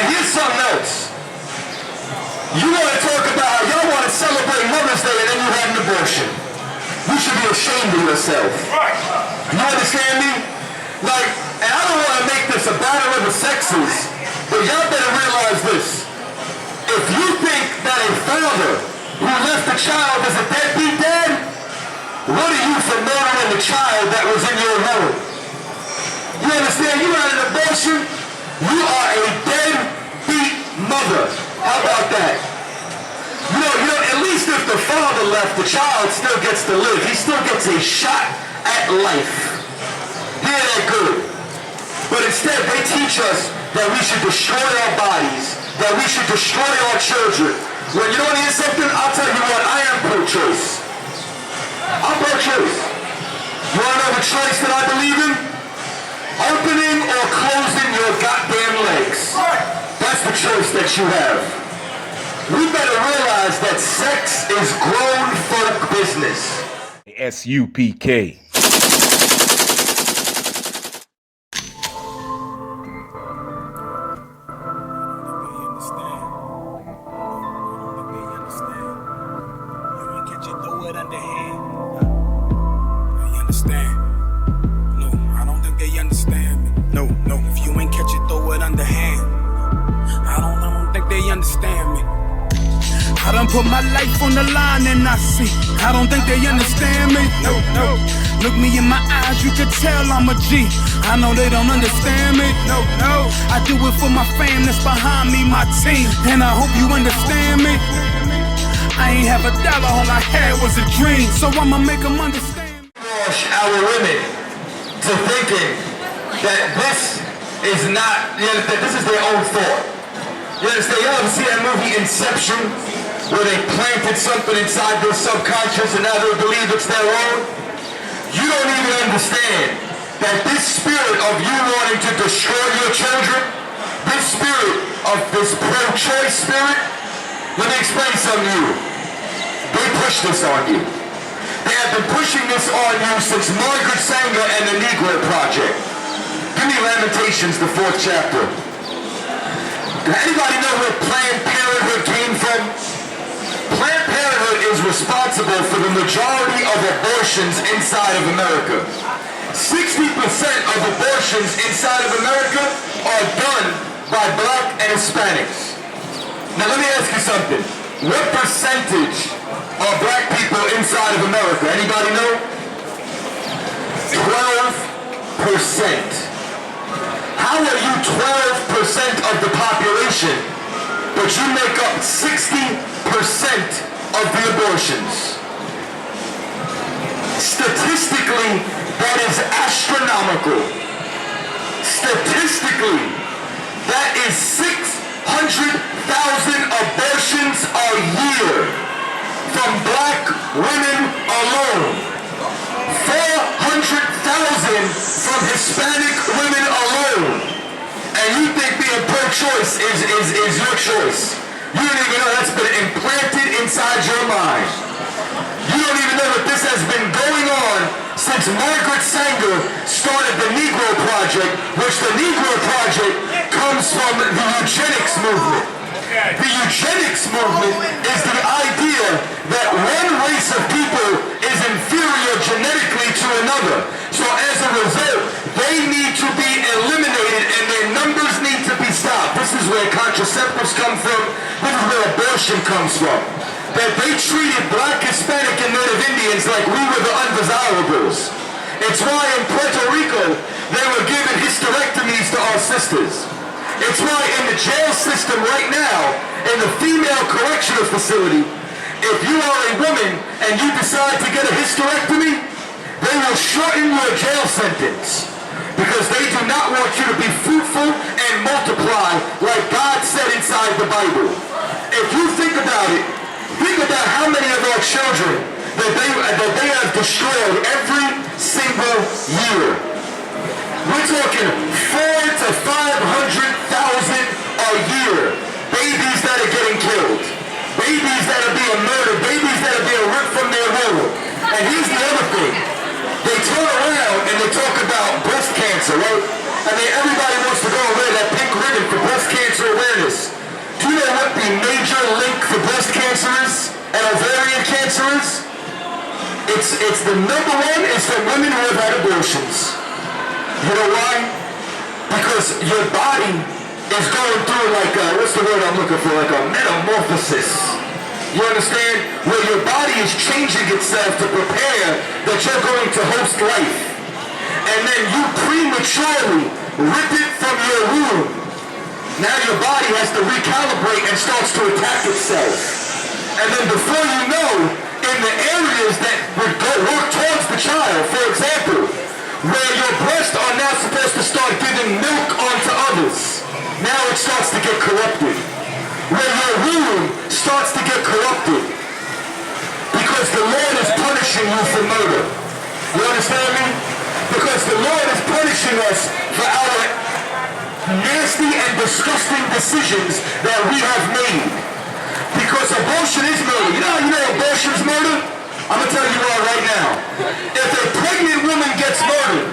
here's something else. You want to talk about how y'all want to celebrate Mother's Day and then you had an abortion. You should be ashamed of yourself. You understand me? Like, and I don't want to make this a battle of the sexes, but y'all better realize this. If you think that a father who left a child is a deadbeat dad, what are you for murdering the child that was in your home? You understand? You had an abortion, you are a deadbeat mother. How about that? You know, at least if the father left, the child still gets to live. He still gets a shot at life. Yeah, they're good. But instead, they teach us that we should destroy our bodies, that we should destroy our children. Well, you know what, here's something? I'll tell you what, I am pro-choice. I'm pro-choice. You want to know the choice that I believe in? Opening or closing your goddamn legs. That's the choice that you have. We better realize that sex is grown folk business. ISUPK. I done put my life on the line and I see, I don't think they understand me. No. Look me in my eyes, you can tell I'm a G. I know they don't understand me. No. I do it for my fam that's behind me, my team. And I hope you understand me. I ain't have a dollar, all I had was a dream. So I'ma make them understand. Wash our women to thinking that this is not, that this is their own thought. You understand? Y'all ever see that movie Inception, where they planted something inside their subconscious and now they believe it's their own? You don't even understand that this spirit of you wanting to destroy your children, this spirit of this pro-choice spirit, let me explain something to you. They push this on you. They have been pushing this on you since Margaret Sanger and the Negro Project. Give me Lamentations, the 4th chapter. Anybody know where Planned Parenthood came from? Planned Parenthood is responsible for the majority of abortions inside of America. 60% of abortions inside of America are done by Black and Hispanics. Now let me ask you something. What percentage are Black people inside of America? Anybody know? 12%. How are you 12% of the population, but you make up 60% of the abortions? Statistically, that is astronomical. Statistically, that is 600,000 abortions a year from Black women alone. 400,000 from Hispanic women alone. And you think being pro-choice is your choice. You don't even know that's been implanted inside your mind. You don't even know that this has been going on since Margaret Sanger started the Negro Project, which the Negro Project comes from the Eugenics movement. The Eugenics movement is the idea that one race of people is inferior genetically to another. So as a result, they need to be eliminated and their numbers need to be stopped. This is where contraceptives come from. This is where abortion comes from. That they treated Black, Hispanic, and Native Indians like we were the undesirables. It's why in Puerto Rico, they were giving hysterectomies to our sisters. It's why in the jail system right now, in the female correctional facility, if you are a woman and you decide to get a hysterectomy, they will shorten your jail sentence because they do not want you to be fruitful and multiply like God said inside the Bible. If you think about it, think about how many of our children that they have destroyed every single year. We're talking 400,000 to 500,000 a year. Babies that are getting killed. Babies that are being murdered. Babies that are being ripped from their womb. And here's the other thing. They turn around and they talk about breast cancer, right? I mean, everybody wants to go and wear that pink ribbon for breast cancer awareness. cancer is and ovarian cancer is? It's the number one is from women who have had abortions. You know why? Because your body is going through like a, what's the word I'm looking for? Like a metamorphosis. You understand? Where your body is changing itself to prepare that you're going to host life. And then you prematurely rip it from your womb. Now your body has to recalibrate and starts to attack itself. And then before you know, in the areas that would work towards the child, for example, where your breasts are now supposed to start giving milk onto others, now it starts to get corrupted. Where your womb starts to get corrupted because the Lord is punishing you for murder. You understand me? Because the Lord is punishing us for our nasty and disgusting decisions that we have made. Because abortion is murder. You know abortion is murder? I'm going to tell you all right now. If a pregnant woman gets murdered,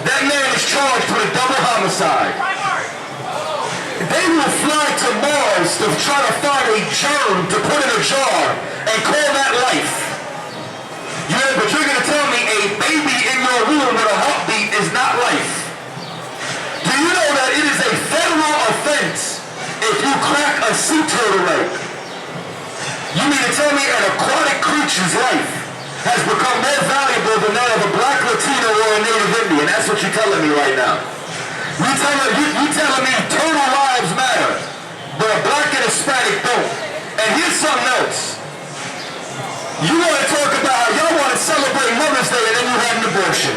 that man is charged with a double homicide. They will fly to Mars to try to find a germ to put in a jar and call that life. Yeah, but you're going to tell me a baby in your womb with a heartbeat is not life. Do you know that it is a federal offense if you crack a sea turtle egg? You mean to tell me an aquatic creature's life has become more valuable than that of a black Latino or a Native Indian? That's what you're telling me right now. You telling me turtle lives matter, but a black and Hispanic don't. And here's something else. You want to talk about how y'all want to celebrate Mother's Day and then you had an abortion.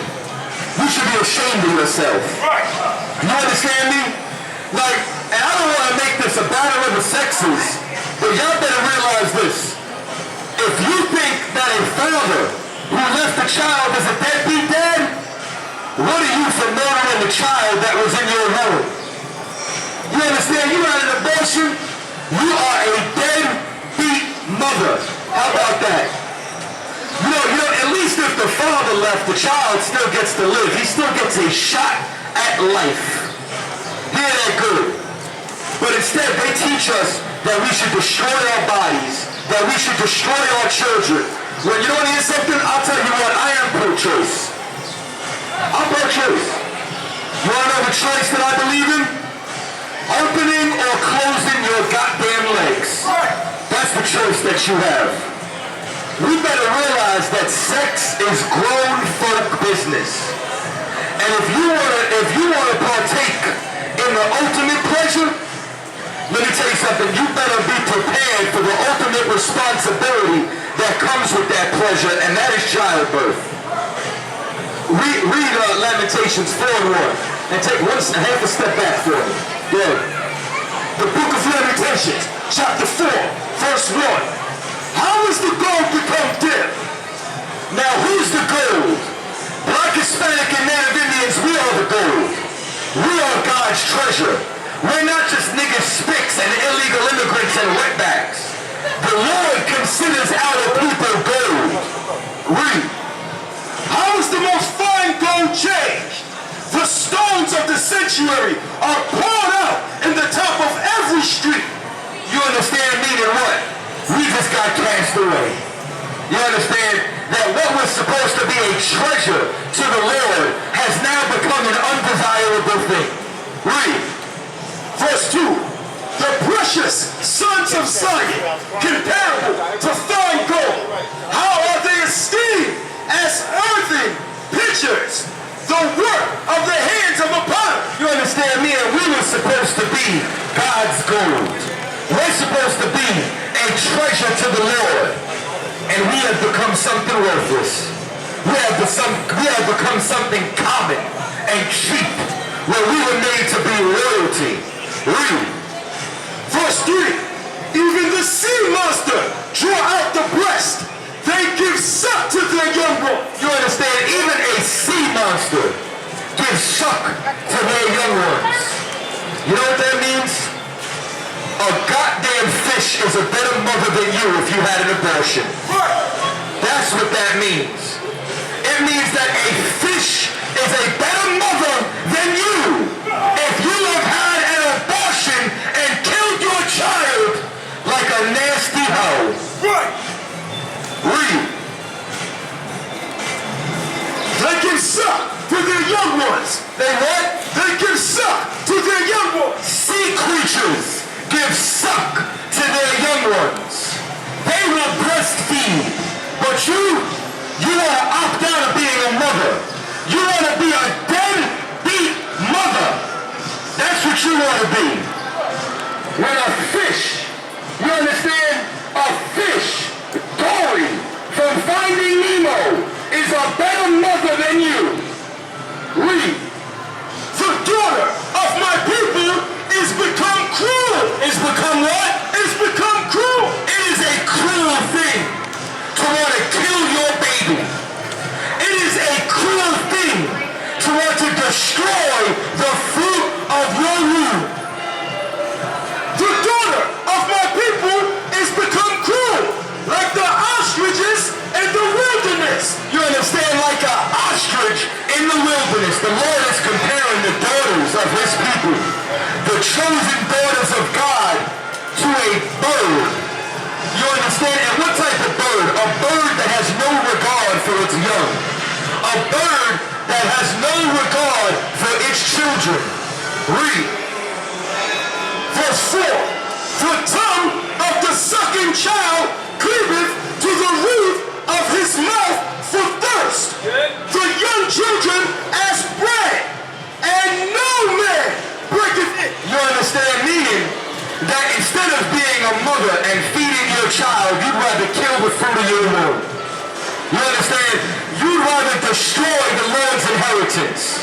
You should be ashamed of yourself. You understand me? Like, and I don't want to make this a battle of the sexes, but y'all better realize this. If you think that a father who left a child is a deadbeat dad, what are you for murdering the child that was in your home? You understand? You had an abortion, you are a deadbeat mother. How about that? You know, at least if the father left, the child still gets to live. He still gets a shot at life. Hear that good. But instead, they teach us that we should destroy our bodies, that we should destroy our children. Well, you know what, here's something? I'll tell you what, I am pro-choice. I'm pro-choice. You want to know the choice that I believe in? Opening or closing your goddamn legs. That's the choice that you have. We better realize that sex is grown folk business. And if you want to partake in the ultimate pleasure, let me tell you something, you better be prepared for the ultimate responsibility that comes with that pleasure, and that is childbirth. Read Lamentations 4:1 and take half a step back for me. Good. The book of Lamentations, chapter 4, verse 1. How has the gold become dim? Now who's the gold? Black, Hispanic, and Native Indians, we are the gold. We are God's treasure. We're not just niggas, spicks, and illegal immigrants and wetbacks. The Lord considers our people gold. Read. How is the most fine gold changed? The stones of the sanctuary are poured out in the top of every street. You understand meaning what? We just got cast away. You understand that what was supposed to be a treasure to the Lord has now become an undesirable thing. Read. Verse 2. The precious sons of Zion, comparable to fine gold, how are they esteemed as earthen pitchers, the work of the hands of a potter. You understand me? And we were supposed to be God's gold. We're supposed to be a treasure to the Lord. And we have become something worthless. We have become something common and cheap, where we were made to be royalty. Read. Verse 3. Even the sea monster draw out the breast. They give suck to their young ones. You understand? Even a sea monster gives suck to their young ones. You know what that means? A goddamn fish is a better mother than you if you had an abortion. That's what that means. It means that a fish is a better mother than you if you have had an abortion and killed your child like a nasty hoe. ones. They what? They give suck to their young ones. Sea creatures give suck to their young ones. They will breastfeed. But you want to opt out of being a mother. You want to be a deadbeat mother. That's what you want to be. When a fish, you understand? A fish, Dory, from Finding Nemo, is a better mother than you. Read. The daughter of my people is become cruel. It's become what? It's become cruel. It is a cruel thing to want to kill your baby. It is a cruel thing to want to destroy the fruit of your womb. The daughter of my people is become cruel, like the ostriches in the wilderness. You understand? Like an ostrich in the wilderness. The Lord is comparing the daughters of his people, the chosen daughters of God, to a bird. You understand? And what type of bird? A bird that has no regard for its young. A bird that has no regard for its children. Read. Verse 4. The tongue of the sucking child cleaveth to the roof of his mouth for thirst. The young children as bread, and no man breaketh it. You understand? Meaning that instead of being a mother and feeding your child, you'd rather kill the fruit of your womb. You understand? You'd rather destroy the Lord's inheritance.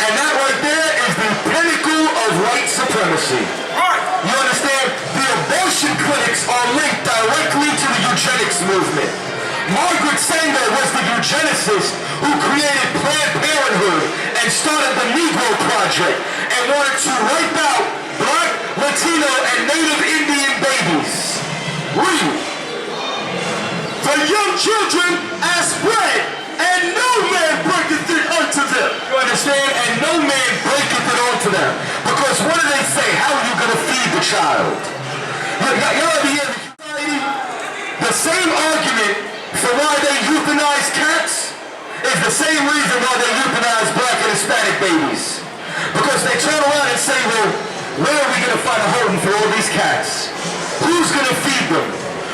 And that right there is the pinnacle of white supremacy. You understand? The abortion clinics are linked directly to the eugenics movement. Margaret Sanger was the eugenicist who created Planned Parenthood and started the Negro Project and wanted to wipe out Black, Latino, and Native Indian babies. Read. The young children as bread, and no man breaketh it unto them. You understand? And no man breaketh it onto them. Because what do they say? How are you going to feed the child? Y'all ever hear the society? The same argument for why they euthanize cats is the same reason why they euthanize Black and Hispanic babies. Because they turn around and say, well, where are we going to find a home for all these cats? Who's going to feed them?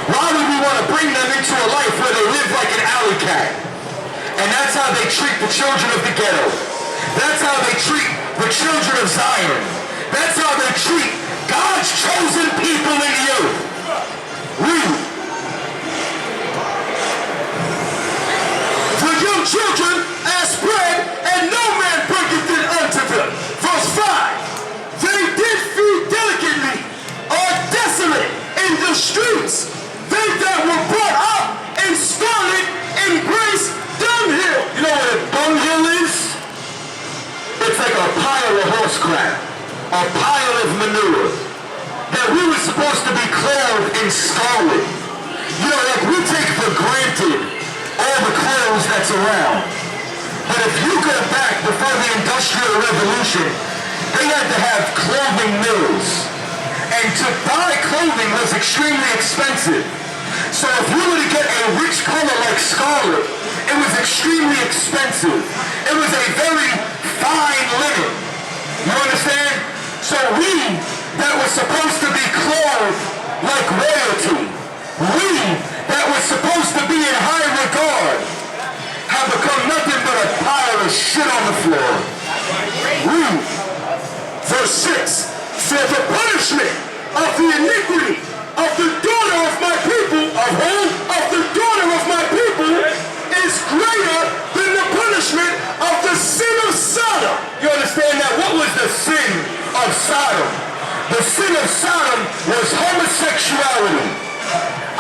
Why would we want to bring them into a life where they live like an alley cat? And that's how they treat the children of the ghetto. That's how they treat the children of Zion. That's how they treat God's chosen people in the earth. Read. The young children as bread, and no man breaketh it unto them. Verse 5. They did feed delicately, are desolate in the streets. They that were brought up in scarlet embrace dunghill. You know what a dunghill is? It's like a pile of horse crap, a pile of manure, that we were supposed to be clothed in scarlet. You know, like we take for granted all the clothes that's around. But if you go back before the Industrial Revolution, they had to have clothing mills. And to buy clothing was extremely expensive. So if you were to get a rich color like scarlet, it was extremely expensive. It was a very fine linen. You understand? So we that were supposed to be clothed like royalty, we that were supposed to be in high regard, have become nothing but a pile of shit on the floor. Read. Verse 6. For the punishment of the iniquity of the daughter of my people, of whom? Of the daughter of my people, is greater than the punishment of the sin of Sodom. You understand that? What was the sin of Sodom? The sin of Sodom was homosexuality.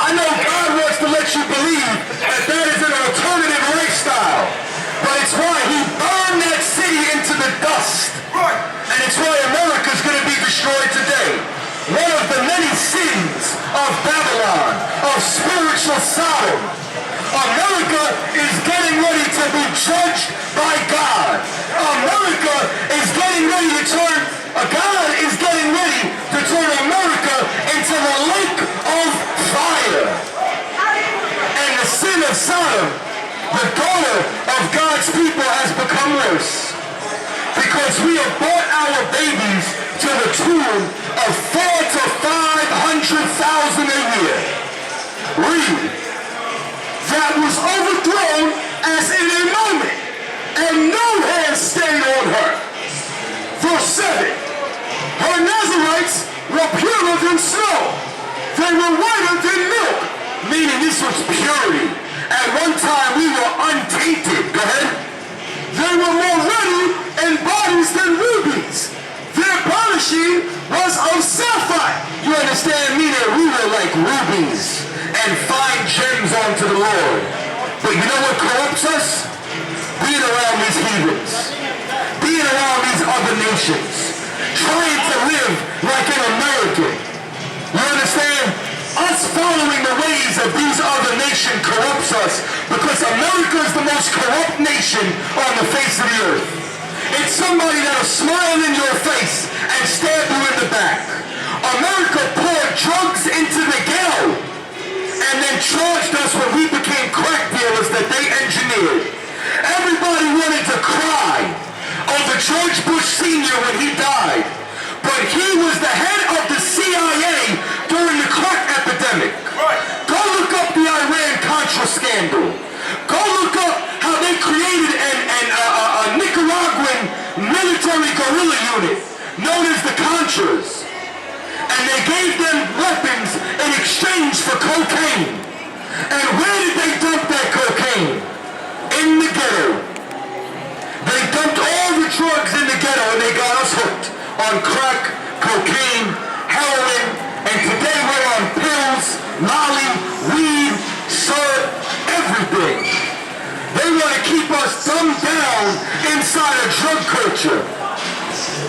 I know God wants to let you believe that that is an alternative lifestyle, but it's why he burned that city into the dust. And it's why America's going to be destroyed today. One of the many sins of Babylon, of spiritual Sodom. America is getting ready to be judged by God. America is getting ready to turn, God is getting ready to turn America into the lake of fire. And the sin of Sodom, the daughter of God's people, has become worse. the tune of 400,000 to 500,000 a year. Read. That was overthrown as in a moment, and no hand stayed on her. Verse 7. Her Nazarites were purer than snow. They were whiter than milk. Meaning this was purity. At one time we were untainted. Go ahead. They were more ready in bodies than rubies. Their polishing was of sapphire. You understand me that we were like rubies and fine gems unto the Lord. But you know what corrupts us? Being around these heathens. Being around these other nations. Trying to live like an American. You understand? Us following the ways of these other nations corrupts us because America is the most corrupt nation on the face of the earth. It's somebody that'll smile in your face and stab you in the back. America poured drugs into the ghetto and then charged us when we became crack dealers that they engineered. Everybody wanted to cry over George Bush Sr. when he died. But he was the head of the CIA during the crack epidemic. Right. Go look up the Iran-Contra scandal. Go look up how they created a Nicaraguan military guerrilla unit known as the Contras. And they gave them weapons in exchange for cocaine. And where did they dump that cocaine? In the ghetto. They dumped all the drugs in the ghetto and they got us hooked on crack, cocaine, heroin, and today we're on pills, molly, weed, syrup, everything. They want to keep us dumbed down inside a drug culture.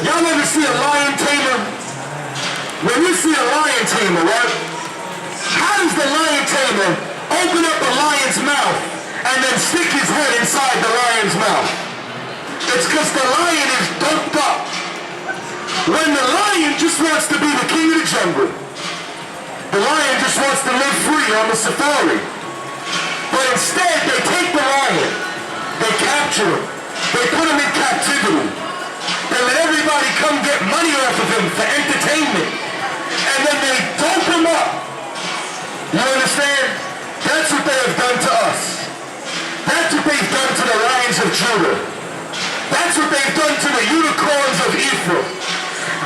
Y'all ever see a lion tamer? When you see a lion tamer, right? How does the lion tamer open up a lion's mouth and then stick his head inside the lion's mouth? It's because the lion is doped up. When the lion just wants to be the king of the jungle. The lion just wants to live free on the safari. But instead, they take the lion, they capture him, they put him in captivity, they let everybody come get money off of him for entertainment, and then they dope him up. You understand? That's what they have done to us. That's what they've done to the lions of Judah. That's what they've done to the unicorns of Ephraim.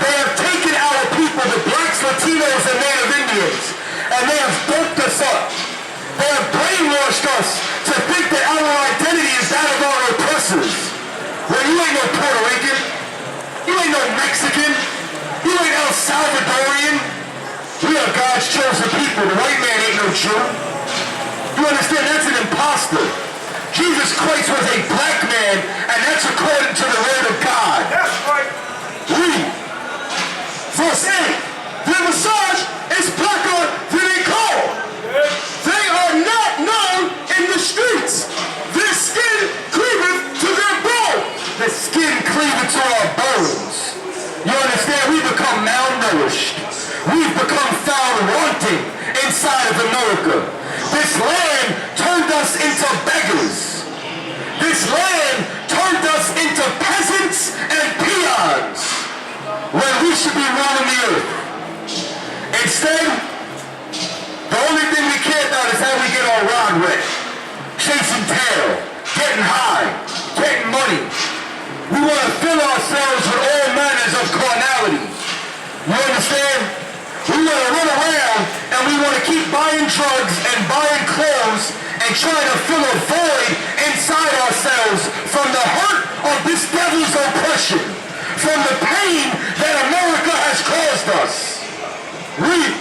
They have taken our people, the blacks, Latinos, and Native Indians, and they have doped us up. They have brainwashed us to think that our identity is that of our oppressors. When you ain't no Puerto Rican, you ain't no Mexican, you ain't El Salvadorian. We are God's chosen people. The white man ain't no Jew. You understand? That's an imposter. Jesus Christ was a black man, and that's according to the word of God. That's right. Read. Verse 8. Their visage is blacker than a coal. They are not known in the streets. Their skin cleaveth to their bone. The skin cleaveth to our bones. You understand? We become malnourished. We've become found wanting inside of America. This land turned us into beggars. This land turned us into peasants and peons when we should be running the earth. Instead, the only thing we care about is how we get our rod wet, chasing tail, getting high, getting money. We want to fill ourselves with all manners of carnality. You understand? We want to run around and we want to keep buying drugs and buying clothes and trying to fill a void inside ourselves from the hurt of this devil's oppression, from the pain that America has caused us. Read.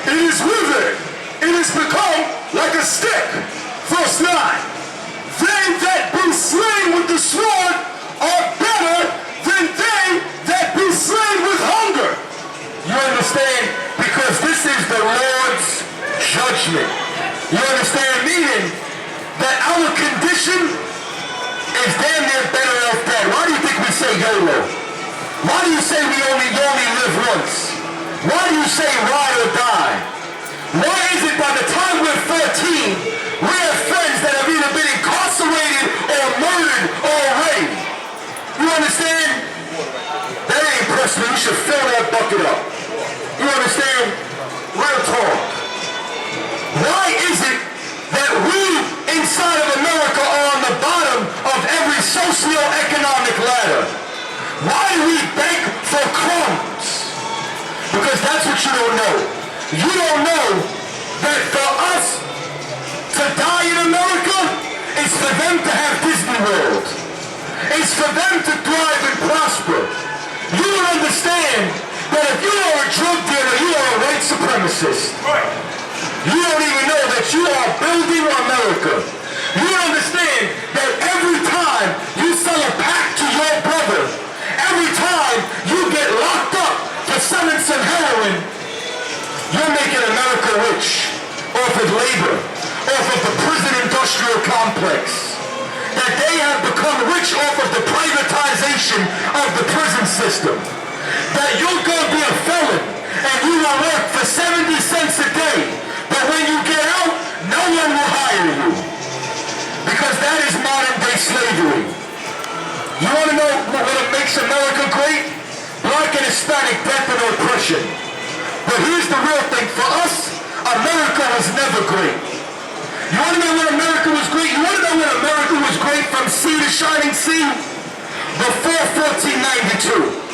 It is withered. It has become like a stick. Verse 9. They that be slain with the sword are better than they that be slain with hunger. You understand? Because this is the Lord's judgment. You understand? Meaning that our condition is damn near better off dead. Why do you think we say YOLO? Why do you say we only live once? Why do you say ride or die? Why is it by the time we're 13, we have friends that have either been incarcerated or murdered already? You understand? That ain't impressed should fill that bucket up. You understand? Real talk. Why is it that we inside of America are on the bottom of every socio-economic ladder? Why do we beg for crumbs? Because that's what you don't know. You don't know that for us to die in America is for them to have Disney World. It's for them to thrive and prosper. You don't understand that if you are a drug dealer, you are a white supremacist. You don't even know that you are building America. You don't understand that every time you sell a pack to your brother, every time you get locked up for selling some heroin, you're making America rich off of labor, off of the prison industrial complex. That they have become rich off of the privatization of the prison system. That you're going to be a felon and you will work for 70 cents a day, but when you get out, no one will hire you. Because that is modern day slavery. You want to know what makes America great? Black and Hispanic death and oppression. But here's the real thing. For us, America was never great. You want to know when America was great? You want to know when America was great from sea to shining sea? Before 1492.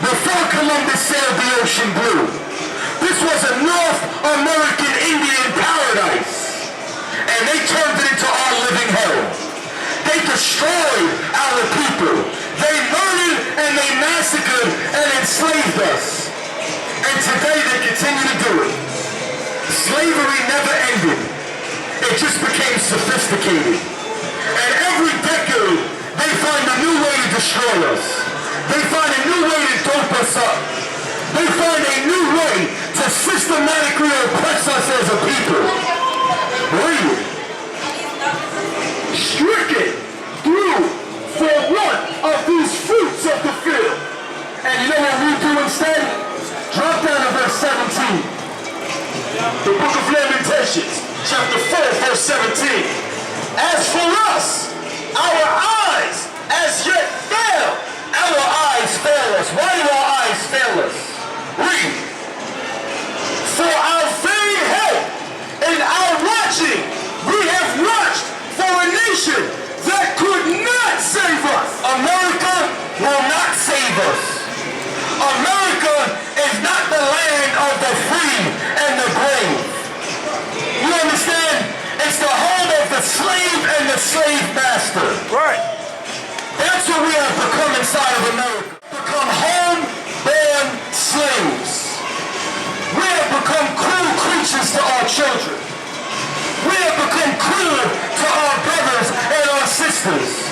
Before Columbus sailed the ocean blue. This was a North American Indian paradise. And they turned it into our living hell. They destroyed our people. They murdered and they massacred and enslaved us. And today they continue to do it. Slavery never ended. It just became sophisticated. And every decade, they find a new way to destroy us. They find a new way to dope us up. They find a new way to systematically oppress us as a people. Read it. Stricken through for one of these fruits of the field. And you know what we do instead? Drop down to verse 17. The book of Lamentations, chapter 4, verse 17. As for us, our eyes as yet fail. Our eyes fail us. Why do our eyes fail us? Read. For our very hope and our watching, we have watched for a nation that could not save us. America will not save us. America is not the land of the free and the brave. You understand? It's the home of the slave and the slave master. Right. That's what we have become inside of America. Become home-born slaves. We have become cruel creatures to our children. We have become cruel to our brothers and our sisters.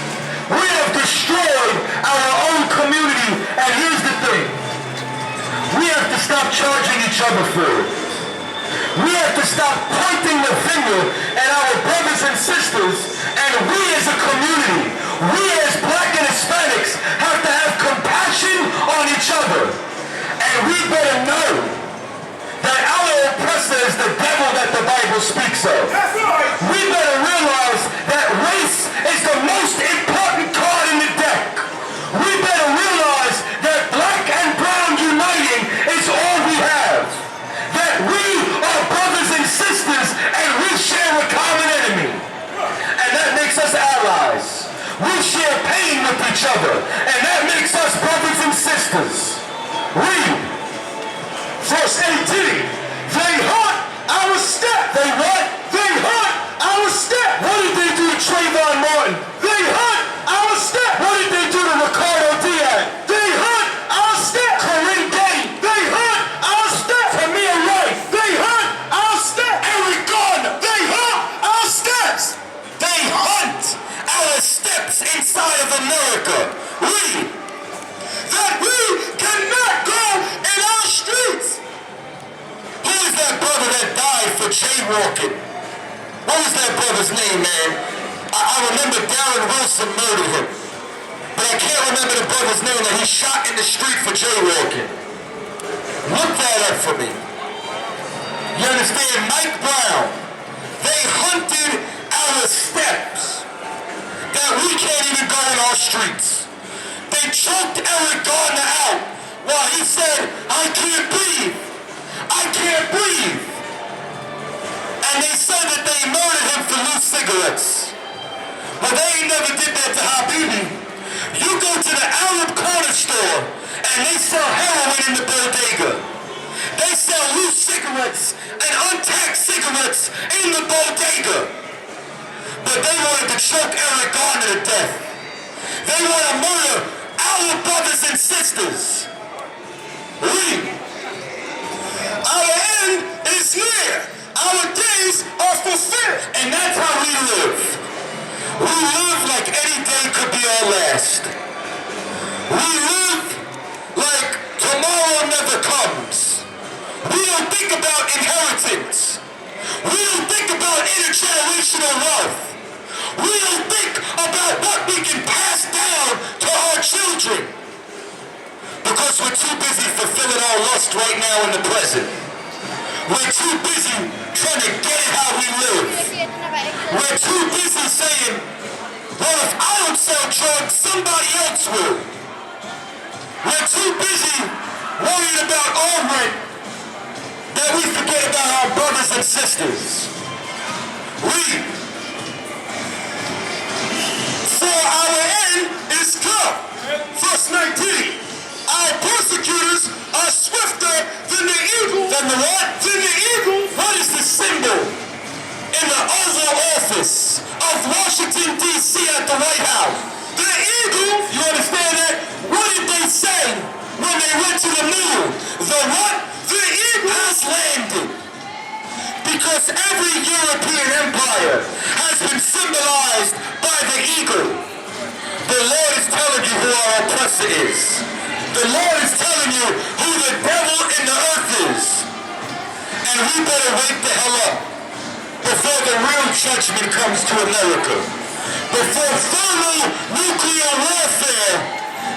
We have destroyed our own community. And here's the thing. We have to stop charging each other for it. We have to stop pointing the finger at our brothers and sisters, and we as a community, we as Black and Hispanics have to have compassion on each other. And we better know that our oppressor is the devil that the Bible speaks of. That's right. We better realize that race is the most important card in the deck. We better realize that black and brown uniting is all we have. That we are brothers and sisters and we share a common enemy. And that makes us allies. We share pain with each other. And that makes us brothers and sisters. Read. Verse 18. They hunt our step. They what? They hunt our step. What did they do to Trayvon Martin? They hunt our step. What did they do to Ricardo Diaz? They hunt our step. Kareem Dane. They hunt our step. Tamir Rice. They hunt our step. Eric Garner. They hunt our steps. They hunt our steps inside of America. Read. That we cannot go in our streets. Who is that brother that died for jaywalking? What was that brother's name, man? I remember Darren Wilson murdered him. But I can't remember the brother's name that he shot in the street for jaywalking. Look that up for me. You understand? Mike Brown. They hunted our steps. That we can't even go in our streets. They choked Eric Garner out while he said, I can't breathe. I can't breathe. And they said that they murdered him for loose cigarettes. Well, they ain't never did that to Habibi. You go to the Arab corner store and they sell heroin in the bodega. They sell loose cigarettes and untaxed cigarettes in the bodega. But they wanted to choke Eric Garner to death. They want to murder our brothers and sisters. Our end is near. Our days are fulfilled. And that's how we live. We live like any day could be our last. We live like tomorrow never comes. We don't think about inheritance. We don't think about intergenerational wealth. We don't think about what we can pass down to our children. Because we're too busy fulfilling our lust right now in the present. We're too busy trying to get it how we live. We're too busy saying, well, if I don't sell drugs, somebody else will. We're too busy worrying about our rent that we forget about our brothers and sisters. For our end is come. Verse 19. Our persecutors are swifter than the eagle. Than the what? Than the eagle. What is the symbol in the Oval Office of Washington, D.C. at the White House? The eagle, you understand that? What did they say when they went to the moon? The what? The eagle has landed. Because every European empire has been symbolized by the eagle. The Lord is telling you who our oppressor is. The Lord is telling you who the devil in the earth is. And we better wake the hell up before the real judgment comes to America. Before thermonuclear warfare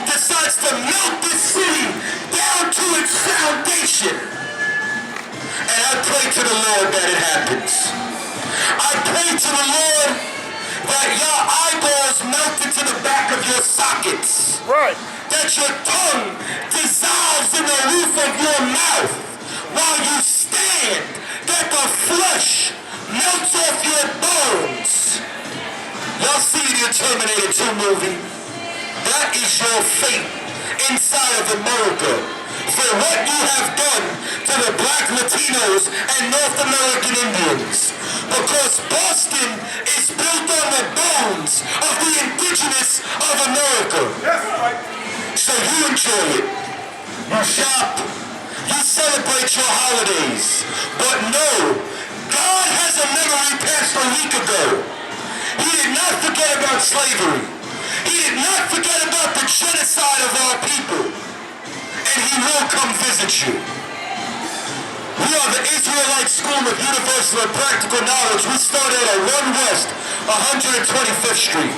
decides to melt this city down to its foundation. And I pray to the Lord that it happens. I pray to the Lord that your eyeballs melt into the back of your sockets. Right. That your tongue dissolves in the roof of your mouth while you stand. That the flesh melts off your bones. Y'all see the Terminator 2 movie? That is your fate inside of America for what you have done to the black Latinos and North American Indians. Because Boston is built on the bones of the indigenous of America. That's right. So you enjoy it. You shop. You celebrate your holidays. But no, God has a memory passed a week ago. He did not forget about slavery. He did not forget about the genocide of our people. And he will come visit you. We are the Israelite School of Universal and Practical Knowledge. We started at 1 West, 125th Street.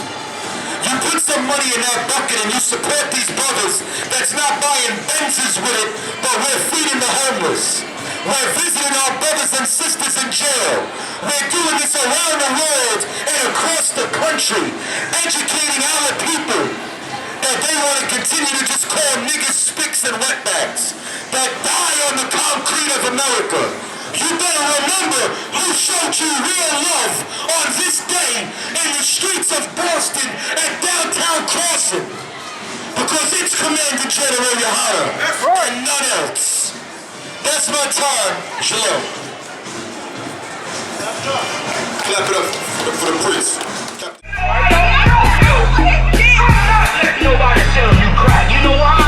You put some money in that bucket and you support these brothers that's not buying Benzes with it, but we're feeding the homeless. We're visiting our brothers and sisters in jail. We're doing this around the world and across the country, educating our people that they want to continue to just call niggas spicks and wetbacks that die on the concrete of America. You better remember who showed you real love on this day in the streets of Boston and downtown Crossing. Because it's Commander General Yohana and none else. That's my time. Shalom. Clap it up for the priest. Nobody tell you crack. You know why?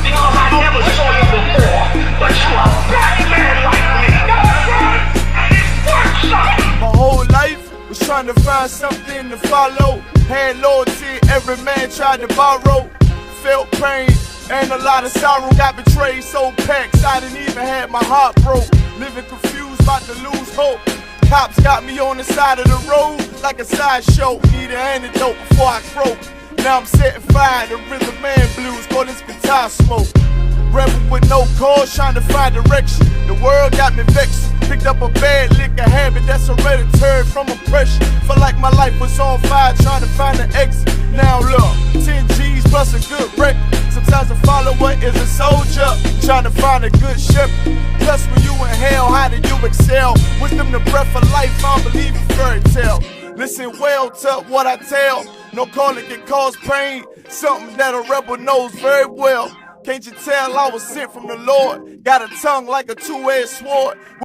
Because I never saw you before. But you are a black man like me. My whole life was trying to find something to follow. Had loyalty, every man tried to borrow. Felt pain and a lot of sorrow. Got betrayed, sold packs, I didn't even have my heart broke. Living confused, about to lose hope. Cops got me on the side of the road like a sideshow. Need an antidote before I croak. Now I'm setting fire to rhythm man blues, call this guitar smoke. Rebel with no cause, trying to find direction. The world got me vexed. Picked up a bad liquor habit that's hereditary from oppression. Felt like my life was on fire, trying to find an exit. Now look, 10 G's plus a good wreck. Sometimes a follower is a soldier, trying to find a good shepherd. Plus when you in hell, how do you excel? Wisdom the breath of life, I don't believe in fairy tale. Listen well to what I tell. No calling can cause pain, something that a rebel knows very well. Can't you tell I was sent from the Lord? Got a tongue like a two-edged sword.